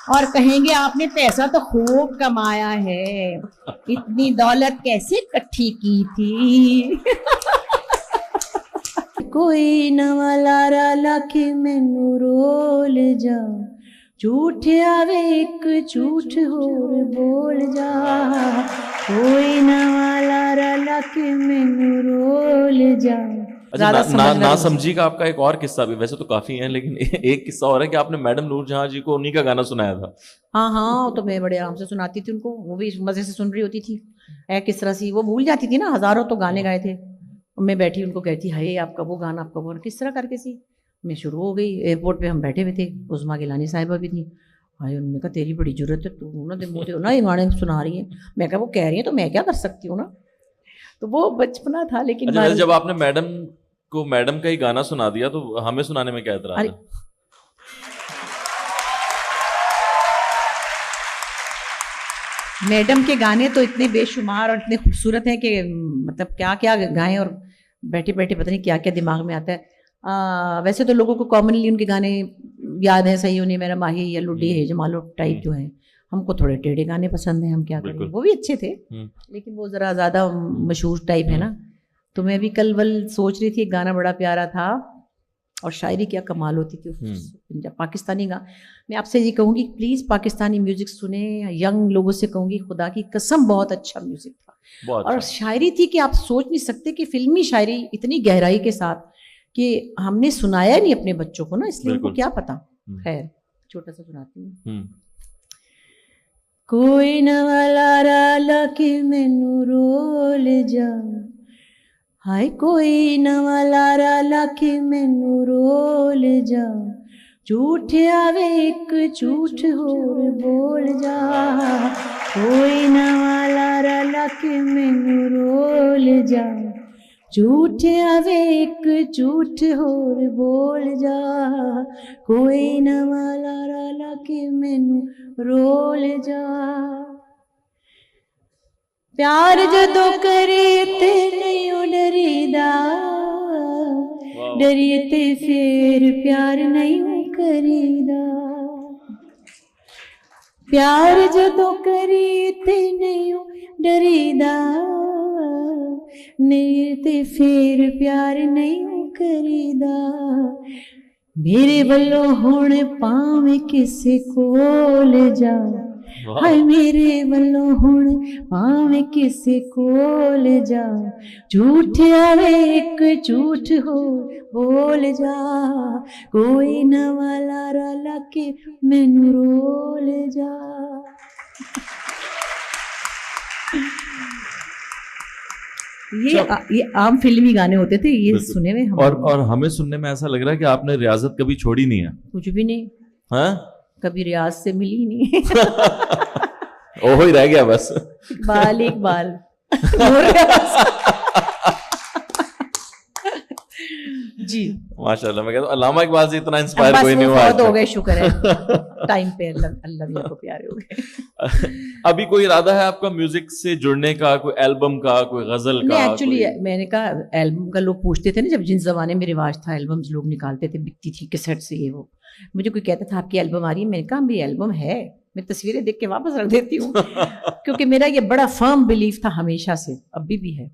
और कहेंगे आपने पैसा तो खूब कमाया है, इतनी दौलत कैसे इकट्ठी की थी। कोई नवा लारा लाके मैनू रोल जा, झूठ आवे एक झूठ होर बोल जा, कोई नवा लारा लाके मैनू रोल जा। अच्छा, ना समझी का आपका एक और किस्सा भी, वैसे तो काफी है लेकिन एक किस्सा और है कि आपने मैडम नूरजहां जी को उन्हीं का गाना सुनाया था। हाँ हाँ, तो मैं बड़े आराम से सुनाती थी उनको, वो भी मजे से सुन रही होती थी। किस तरह से वो भूल जाती थी ना, हजारों तो गाने गाए थे। मैं बैठी उनको कहती, हाय आपका वो गाना, आपका वो, किस तरह करके सी मैं शुरू हो गई। एयरपोर्ट पे हम बैठे हुए थे, उस्मा गिलानी साहिबा भी थी। हाय, उन्होंने कहा तेरी बड़ी जरूरत है, तू ना ये गाने सुना रही है। मैं कहा वो कह रही है तो मैं क्या कर सकती हूँ ना। तो वो बचपना था। लेकिन अच्छा, जब आपने मैडम को मैडम का ही गाना सुना दिया तो हमें सुनाने में क्या एतराज है? मैडम के गाने तो इतने बेशुमार और इतने खूबसूरत हैं कि मतलब क्या क्या गाएं, और बैठे बैठे पता नहीं क्या क्या दिमाग में आता है। वैसे तो लोगों को कॉमनली उनके गाने याद है, सही होने मेरा माही या लुड्डी है जमालो टाइप जो है। हमको थोड़े टेढ़े गाने पसंद हैं, हम क्या करें। वो भी अच्छे थे लेकिन वो ज़रा ज़्यादा मशहूर टाइप है ना। तो मैं भी कल वल सोच रही थी, एक गाना बड़ा प्यारा था और शायरी क्या कमाल होती थी। पाकिस्तानी गा, मैं आपसे ये कहूँगी प्लीज़ पाकिस्तानी म्यूज़िक सुने। यंग लोगों से कहूँगी, खुदा की कसम बहुत अच्छा म्यूज़िक था। और शायरी थी कि आप सोच नहीं सकते कि फिल्मी शायरी इतनी गहराई के साथ कि हमने सुनाया नहीं अपने बच्चों को ना, इसलिए उनको क्या पता। खैर, छोटा सा सुनाती हूँ। कोई नवा लारा लाके मैनू रोल जा, हाय कोई नवा लारा लाके मैनू रोल जा, झूठ आवे एक झूठ होर बोल जा, कोई नवा लारा लाके मैनू रोल जा, झूठ आवे एक झूठ होर बोल जा, कोई नवा लारा लाके मैनू रोल जा। प्यार जदों करे ते नहीं डरीदा, डरिए ते फिर प्यार नहीं करीदा, प्यार जदों करे ते नहीं डरीदा, नहीं ते फिर प्यार नहीं करीदा, मेरे वल्लों हुण भावें किसे कोल जा, हाय मेरे वल्लों हुण भावें किसे कोल जा, झूठ आवे एक झूठ हो बोल जा, कोई नवा लारा लाके मैनू रोल जा। ये आम फिल्मी गाने होते थे, ये सुने हुए हम। और हमें सुनने में ऐसा लग रहा है कि आपने रियाजत कभी छोड़ी नहीं है। कुछ भी नहीं। हाँ, कभी रियाज से मिली नहीं। ओहो ही रह गया बस। इकबाल इकबाल। जी माशाल्लाह, मैं कहता हूँ अल्लामा इकबाल से इतना इंस्पायर कोई नहीं हुआ। बहुत हो गए, शुक्र है टाइम पे अल्लाह भी आपको प्यारे हो गए। अभी कोई इरादा है आपका म्यूजिक से जुड़ने का, कोई एल्बम का, कोई गजल का? एक्चुअली मैंने कहा एल्बम का, लोग पूछते थे ना जब जिस जमाने में रिवाज था, एल्बम्स लोग निकालते थे, बिकती थी कैसेट से ये वो। मुझे कोई कहता था आपकी एल्बम आ रही है, मैंने कहा मेरी एल्बम है, मैं तस्वीरें देख के वापस रख देती हूँ। क्योंकि मेरा ये बड़ा फर्म बिलीफ था हमेशा से, अभी भी है।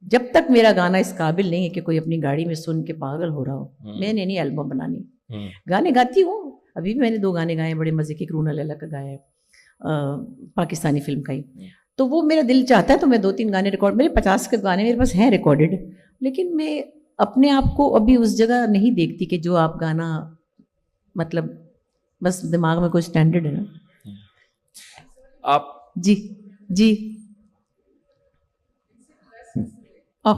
जब तक मेरा गाना इस काबिल नहीं है कि कोई अपनी गाड़ी में सुन के पागल हो रहा हो, मैंने नहीं एल्बम बनानी। गाने गाती हूँ, अभी भी मैंने 2 गाने गाए बड़े मजे के, क्रूना लैला का गाया है, पाकिस्तानी फिल्म का ही। तो वो मेरा दिल चाहता है तो मैं 2-3 गाने रिकॉर्ड, मेरे 50 के गाने मेरे पास हैं रिकॉर्डेड, लेकिन मैं अपने आप को अभी उस जगह नहीं देखती कि जो आप गाना, मतलब बस दिमाग में कोई स्टैंडर्ड है ना। आप जी जी तो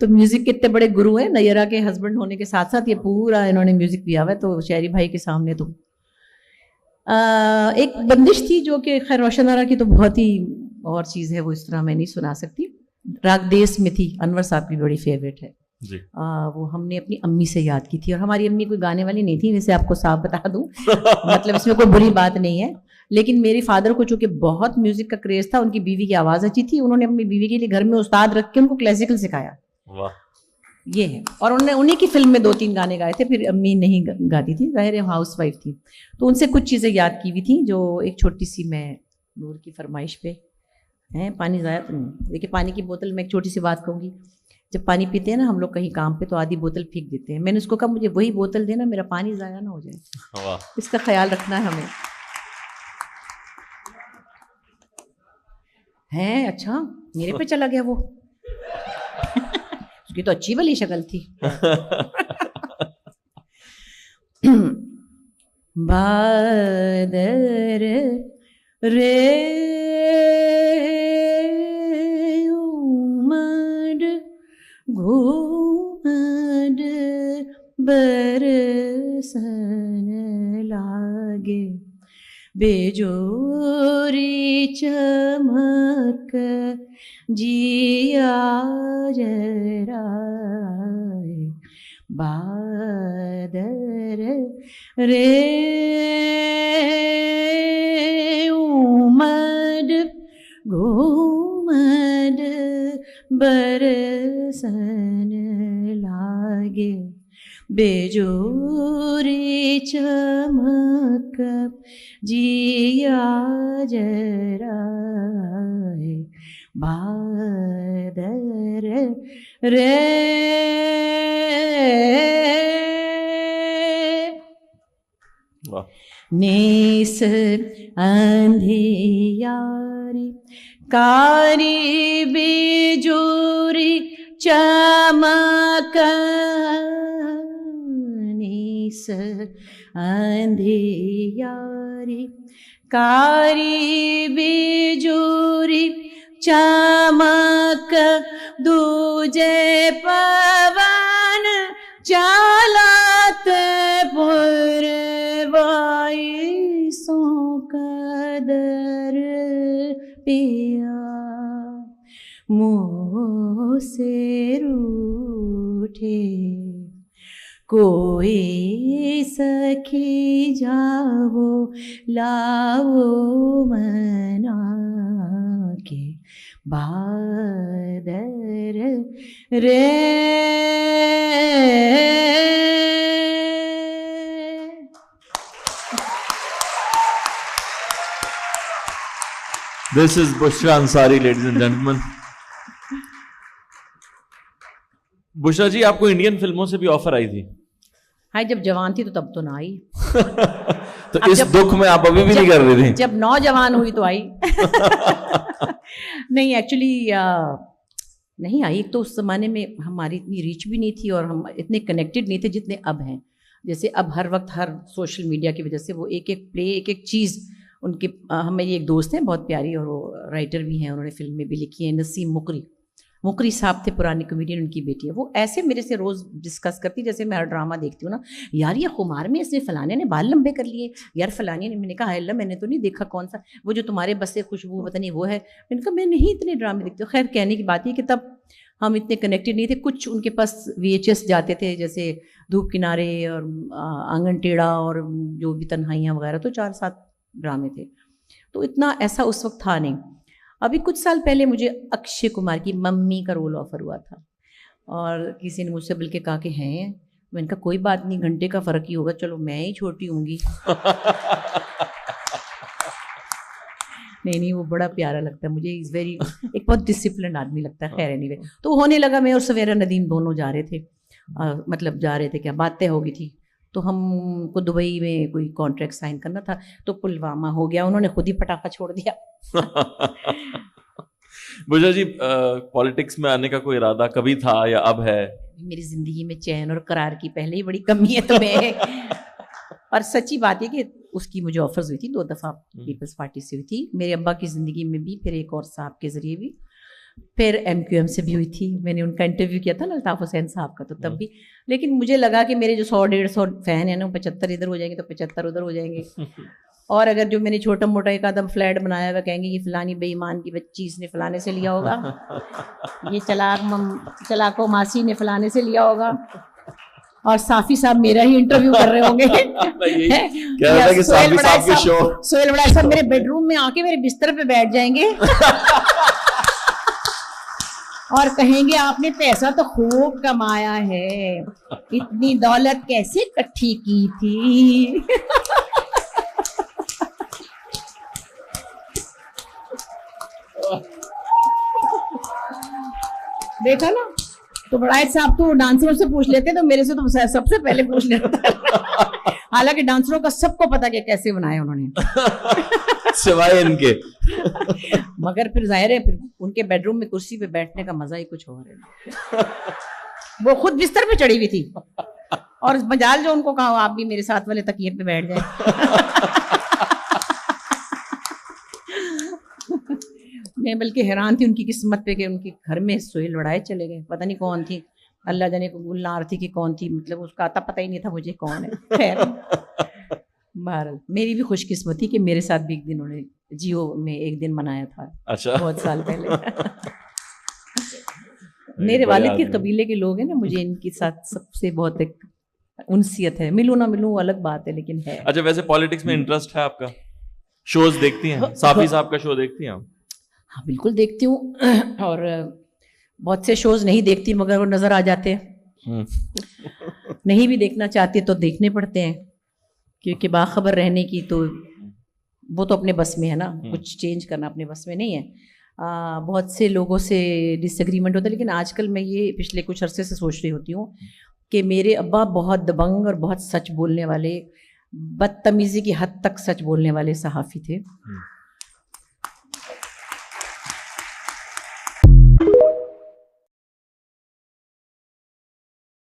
म्यूजिक के इतने बड़े गुरु हैं, नैयरा के हस्बैंड होने के साथ साथ ये पूरा इन्होंने म्यूजिक दिया हुआ है। तो शायरी भाई के सामने तो एक बंदिश थी जो कि खैर रोशन आरा की तो बहुत ही और चीज़ है, वो इस तरह मैं नहीं सुना सकती। राग देश में थी, अनवर साहब की बड़ी फेवरेट है जी। वो हमने अपनी अम्मी से याद की थी, और हमारी अम्मी कोई गाने वाली नहीं थी, वैसे आपको साफ बता दूं। मतलब इसमें कोई बुरी बात नहीं है, लेकिन मेरे फादर को चूंकि बहुत म्यूजिक का क्रेज था, उनकी बीवी की आवाज़ अच्छी थी, उन्होंने अपनी बीवी के लिए घर में उस्ताद रख के उनको क्लासिकल सिखाया। वाह। ये है। और उन्होंने उन्हीं की फिल्म में 2-3 गाने गाए थे, फिर अम्मी नहीं गाती थी, जाहिर है हाउस वाइफ थी, तो उनसे कुछ चीज़ें याद की हुई थी, जो एक छोटी सी मैं नूर की फरमाइश पे है। पानी ज़ाया तो नहीं, देखिए पानी की बोतल, मैं एक छोटी सी बात कहूँगी, जब पानी पीते हैं ना हम लोग कहीं काम पे, तो आधी बोतल फेंक देते हैं। मैंने उसको कहा मुझे वही बोतल देना, मेरा पानी ज़ाया ना हो जाए। वाह। इसका ख्याल रखना है हमें। है अच्छा, मेरे पे चला गया वो। उसकी तो अच्छी वाली शक्ल थी। बादर रे उमड़ घूमड़ बरसन लागे, बेजोरी चमक जिया जराए, बादर रे उमड़ घूमड़ बरसन लागे, बेजोरी चमक जिया जराए, बादर रे। वाह। नेस अंधियारी कारी बेजोरी चमक, नेस अंधियारी कारी बेजोरी चमक, दूजे पवन चालत पुरवाई, सो कदर पिया मुँह से रूठे, कोई सखी जाओ लाओ मना के, बादर रे। This is Bushra Ansari, ladies and gentlemen. Bushra जी, आपको इंडियन फिल्मों से भी ऑफर आई थी? हाँ, जब जवान थी तो तब तो ना आई। तो इस दुख में आप अभी भी नहीं कर रही थी? जब नौजवान हुई तो आई। नहीं, एक्चुअली नहीं आई। तो उस ज़माने में हमारी इतनी रीच भी नहीं थी और हम इतने कनेक्टेड नहीं थे जितने अब हैं। जैसे अब हर वक्त हर सोशल मीडिया की वजह से वो एक एक प्ले, एक एक चीज़ उनके, हमारी एक दोस्त हैं बहुत प्यारी और वो राइटर भी हैं, उन्होंने फिल्म में भी लिखी है, नसीम मुकरी साहब थे, पुरानी कॉमेडियन, उनकी बेटी है। वो ऐसे मेरे से रोज़ डिस्कस करती जैसे मैं हर ड्रामा देखती हूँ ना, यार ये खुमार में इसने फलाने ने बाल लंबे कर लिए, यार फलानी ने। मैंने कहा अल्लाह, मैंने तो नहीं देखा, कौन सा वो जो तुम्हारे बस से खुशबू पता नहीं वो है। मैंने कहा मैं नहीं इतने ड्रामे देखती हूँ। खैर, कहने की बात है कि तब हम इतने कनेक्टेड नहीं थे। कुछ उनके पास VHS जाते थे, जैसे धूप किनारे और आंगन टेढ़ा और जो भी तन्हाइयाँ वगैरह, तो 4-7 ड्रामे थे। तो इतना ऐसा उस वक्त था नहीं। अभी कुछ साल पहले मुझे अक्षय कुमार की मम्मी का रोल ऑफर हुआ था और किसी ने मुझसे बल्कि कहा कि हैं। मैंने कहा कोई बात नहीं, घंटे का फ़र्क ही होगा, चलो मैं ही छोटी होंगी। नहीं, वो बड़ा प्यारा लगता है मुझे। इज़ वेरी, एक बहुत डिसिप्लिन आदमी लगता है। खैर एनीवे, तो होने लगा। मैं और सवेरा नदीम दोनों जा रहे थे, मतलब जा रहे थे क्या, बातें हो गई थी। तो हमको दुबई में कोई कॉन्ट्रैक्ट साइन करना था, तो पुलवामा हो गया, उन्होंने खुद ही पटाखा छोड़ दिया। बुशरा जी, पॉलिटिक्स में आने का कोई इरादा कभी था या अब है? मेरी ज़िंदगी में चैन और करार की पहले ही बड़ी कमी है तो मैं और सच्ची बात है कि उसकी मुझे ऑफर्स हुई थी 2 दफ़ा, पीपल्स पार्टी से हुई थी, मेरे अब्बा की ज़िंदगी में भी, फिर एक और साहब के ज़रिए भी, फिर MQM से भी हुई थी। मैंने उनका इंटरव्यू किया था ना, अल्ताफ हुसैन साहब का, तो तब भी। लेकिन मुझे लगा कि मेरे जो 100-150 फैन है ना, 75 इधर हो जाएंगे तो 75 उधर हो जाएंगे। और अगर जो मैंने छोटा मोटा एक आदम फ्लैट बनाया हुआ, कहेंगे ये फलानी बेईमान की बच्ची, इसने फलाने से लिया होगा, ये चलाको मासी ने फलाने से लिया होगा। और साफी साहब मेरा ही इंटरव्यू कर रहे होंगे। कह रहा था कि साफी साहब के शो, सोहेल वड़ाई साहब मेरे बेडरूम में आके मेरे बिस्तर पे बैठ जाएंगे और कहेंगे आपने पैसा तो खूब कमाया है, इतनी दौलत कैसे इकट्ठी की थी। देखा ना, तो बड़ाई साहब तो डांसरों से पूछ लेते, तो मेरे से तो सबसे पहले पूछ लेते। हालांकि डांसरों का सबको पता कि कैसे बनाया उन्होंने सिवाय इनके। मगर फिर जाहिर है फिर उनके बेडरूम में कुर्सी पे बैठने का मजा ही कुछ और है। वो खुद बिस्तर पे चढ़ी हुई थी और मजाल जो उनको कहा आप भी मेरे साथ वाले तकिए पे बैठ जाए। मैं बल्कि हैरान थी उनकी किस्मत पे कि उनके घर में सोहेल वड़ाई चले गए। पता नहीं कौन थी, अल्लाह जाने को गुलनार थी कि कौन थी, मतलब उसका आता पता ही नहीं था मुझे कौन है। खैर बहरहाल मेरी भी खुशकिस्मती कि मेरे साथ भी एक दिन उन्होंने जियो में एक दिन मनाया था। अच्छा, बहुत साल पहले। मेरे वालिद के कबीले के लोग हैं ना, मुझे इनके साथ सबसे बहुत एक उनसियत है। मिलूं ना मिलूं अलग बात है, लेकिन है। अच्छा, वैसे पॉलिटिक्स में इंटरेस्ट है आपका? शोज देखती हैं? साफी साहब का शो देखती हैं आप? हाँ बिल्कुल देखती हूँ, और बहुत से शोज नहीं देखती मगर वो नजर आ जाते हैं। नहीं भी देखना चाहती तो देखने पड़ते हैं, क्योंकि बाखबर रहने की तो वो तो अपने बस में है ना, कुछ चेंज करना अपने बस में नहीं है। बहुत से लोगों से डिसएग्रीमेंट होता है, लेकिन आजकल मैं ये पिछले कुछ अरसे से सोच रही होती हूँ कि मेरे अब्बा बहुत दबंग और बहुत सच बोलने वाले, बदतमीज़ी की हद तक सच बोलने वाले सहाफ़ी थे।